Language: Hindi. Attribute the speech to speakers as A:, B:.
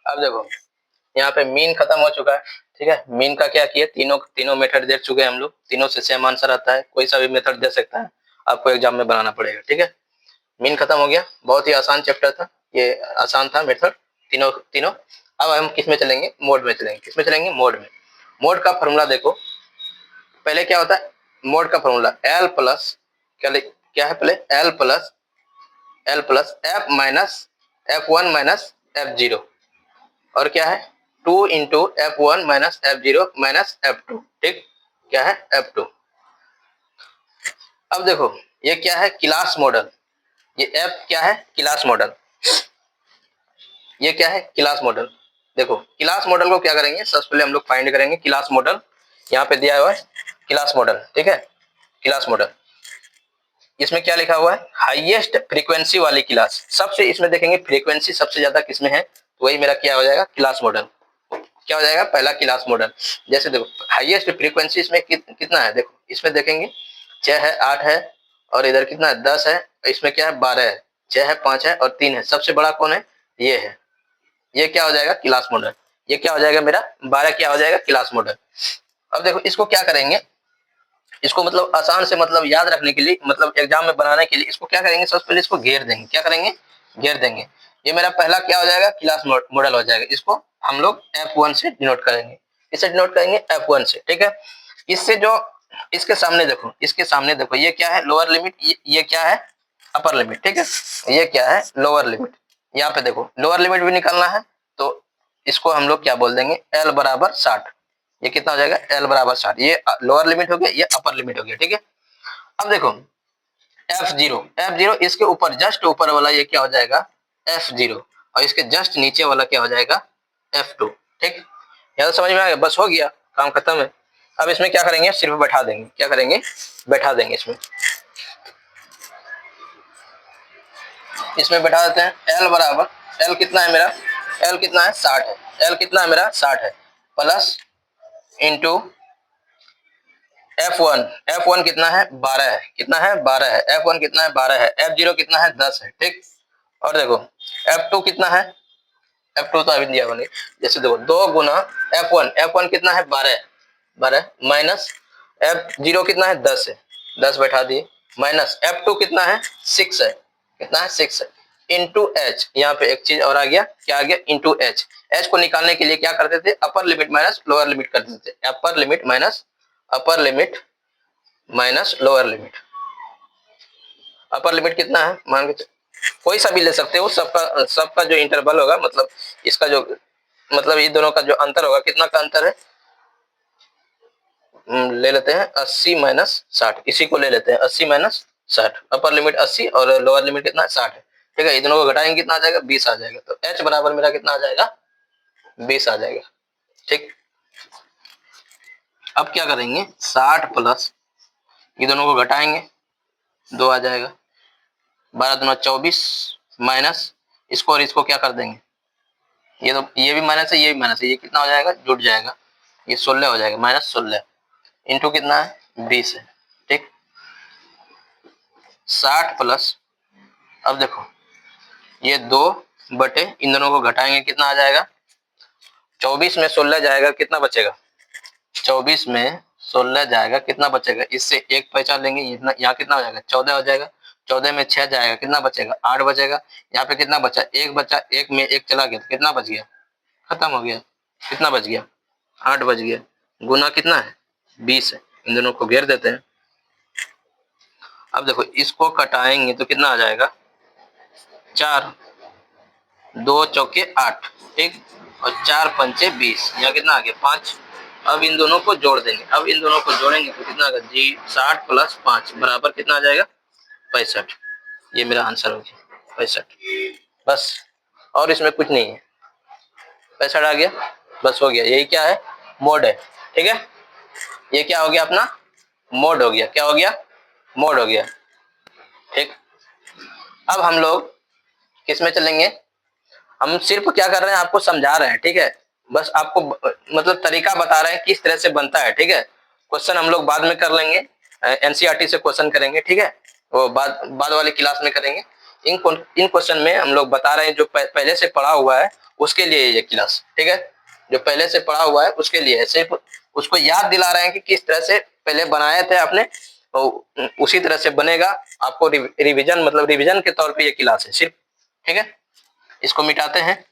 A: अब देखो यहाँ पे मीन खत्म हो चुका है, ठीक है। मीन का क्या किया, तीनों मेथड दे चुके हैं हम लोग, तीनों से सेम आंसर आता है, कोई सा भी मेथड दे सकता है, आपको एग्जाम में बनाना पड़ेगा, ठीक है। मीन खत्म हो गया, बहुत ही आसान चैप्टर था ये, आसान था मेथड तीनों तीनों। अब हम किस में चलेंगे, मोड में चलेंगे। किस में चलेंगे, मोड में। मोड का फॉर्मूला देखो, पहले क्या होता है मोड का फॉर्मूला, एल प्लस क्या है पहले, L plus F minus F1 minus F0, और क्या है 2 into F1 minus F0 minus F2, ठीक, क्या है F2। अब देखो ये क्या है, क्लास मॉडल, ये F क्या है, क्लास मॉडल, ये क्या है, क्लास मॉडल। देखो क्लास मॉडल को क्या करेंगे, सबसे पहले हम लोग फाइंड करेंगे क्लास मॉडल, यहाँ पे दिया हुआ है क्लास मॉडल, ठीक है। क्लास मॉडल, इसमें क्या लिखा हुआ है, हाईएस्ट फ्रीक्वेंसी वाली क्लास, सबसे इसमें देखेंगे फ्रीक्वेंसी सबसे ज्यादा किसमें है, तो वही मेरा क्या हो जाएगा, क्लास मॉडल। क्या हो जाएगा, पहला क्लास मॉडल। जैसे देखो हाईएस्ट फ्रीक्वेंसी इसमें कितना है, देखो इसमें देखेंगे 6 है, 8 है, और इधर कितना है 10 है, इसमें क्या है 12 है, 6 है, 5 है और 3 है, सबसे बड़ा कौन है, ये है। ये क्या हो जाएगा, क्लास मॉडल। ये क्या हो जाएगा मेरा 12, क्या हो जाएगा, क्लास मॉडल। अब देखो इसको क्या करेंगे, इसको मतलब आसान से मतलब याद रखने के लिए, मतलब एग्जाम में बनाने के लिए इसको क्या करेंगे, सबसे पहले इसको घेर देंगे, क्या करेंगे, घेर देंगे। ये मेरा पहला क्या हो जाएगा, क्लास मॉडल हो जाएगा। इसको हम लोग F1 से डिनोट करेंगे, इसे डिनोट करेंगे F1 से, ठीक है। इससे जो इसके सामने देखो, इसके सामने देखो, ये क्या है, लोअर लिमिट, ये क्या है, अपर लिमिट, ठीक है। ये क्या है, लोअर लिमिट। यहाँ पे देखो लोअर लिमिट भी निकालना है, तो इसको हम लोग क्या बोल देंगे, L बराबर 60। ये कितना हो जाएगा, L बराबर 60। ये लोअर लिमिट हो गया, ये अपर लिमिट हो गया, ठीक है। अब देखो F0 इसके ऊपर जस्ट ऊपर वाला ये क्या हो जाएगा, F0, और इसके जस्ट नीचे वाला क्या हो जाएगा, F2, ठीक। यहाँ तो समझ में आ गया, बस हो गया, काम खत्म है। अब इसमें क्या करेंगे, सिर्फ बैठा देंगे, क्या करेंगे, बैठा देंगे इसमें। इसमें बैठा देते हैं L बराबर, L कितना है मेरा, L कितना है 60 है, L कितना है मेरा 60 है, प्लस इंटू F1 कितना है 12 है, कितना है 12 है, F1 कितना है 12 है, F0 कितना है 10 है, ठीक। और देखो F2 कितना है, F2 तो अभी दिया बनी, जैसे देखो 2 गुना F1 कितना है 12 माइनस F0 कितना है 10 है, 10 बैठा दिए, माइनस F2 कितना है 6 है, कितना है 6 है, इंटू एच। यहाँ पे एक चीज और आ गया, क्या आ गया, इंटू एच। एच को निकालने के लिए क्या करते थे, upper limit minus lower limit करते थे, upper limit minus upper limit minus lower limit. Upper limit कितना है, मान के कोई सा भी ले सकते हो, सबका जो इंटरवल होगा, मतलब इसका जो मतलब ये दोनों का जो अंतर होगा, कितना का अंतर है, ले लेते हैं 80 माइनस 60, इसी को ले लेते हैं 80 माइनस 60। अपर लिमिट 80 और लोअर लिमिट कितना है 60 है, ठीक है। इन दोनों को घटाएंगे कितना आ जाएगा, 20 आ जाएगा, तो H बराबर मेरा कितना आ जाएगा, 20 आ जाएगा, ठीक। अब क्या करेंगे, 60 प्लस ये दोनों को घटाएंगे, 2 आ जाएगा, 12 दूना 24 माइनस इसको और इसको क्या कर देंगे, ये तो ये भी माइनस है, ये भी माइनस है, ये कितना हो जाएगा, जुट जाएगा, ये 16 हो जाएगा, माइनस 16 इंटू कितना है 20 है, ठीक। 60 प्लस, अब देखो ये 2 बटे इन दोनों को घटाएंगे, कितना आ जाएगा, 24 में 16 जाएगा, कितना बचेगा, 24 में 16 जाएगा, कितना बचेगा, इससे एक पहचान लेंगे, यहाँ कितना हो जाएगा, 14 हो जाएगा, 14 में 6 जाएगा, कितना बचेगा, 8 बचेगा। यहाँ पे कितना बचा, एक बचा, एक में एक चला गया, तो कितना बच गया, खत्म हो गया, कितना बच गया, 8 बच गया, गुना कितना है 20 है। इन दोनों को घेर देते हैं। अब देखो इसको कटाएंगे तो कितना आ जाएगा, 4, 2 चौके 8, ठीक, और 4 पंचे 20, यहाँ कितना आ गया 5। अब इन दोनों को जोड़ देंगे, अब इन दोनों को जोड़ेंगे तो कितना आ गया जी, 60 प्लस 5 बराबर कितना आ जाएगा, 65। ये मेरा आंसर हो गया 65, बस, और इसमें कुछ नहीं है, 65 आ गया, बस हो गया। यही क्या है, मोड है, ठीक है। ये क्या हो गया अपना, मोड हो गया, क्या हो गया, मोड हो गया, ठीक। अब हम लोग किस में चलेंगे, हम सिर्फ क्या कर रहे हैं, आपको समझा रहे हैं, ठीक है। बस आपको मतलब तरीका बता रहे हैं किस तरह से बनता है, ठीक है। क्वेश्चन हम लोग बाद में कर लेंगे, एनसीईआरटी से क्वेश्चन करेंगे, ठीक है, वो बाद वाली क्लास में करेंगे। इन क्वेश्चन में हम लोग बता रहे हैं जो पहले से पढ़ा हुआ है उसके लिए ये क्लास, ठीक है। जो पहले से पढ़ा हुआ है उसके लिए सिर्फ उसको याद दिला रहे हैं कि किस तरह से पहले बनाए थे आपने, तो उसी तरह से बनेगा। आपको रिवीजन मतलब रिवीजन के तौर पे ये क्लास है सिर्फ, ठीक है। इसको मिटाते हैं।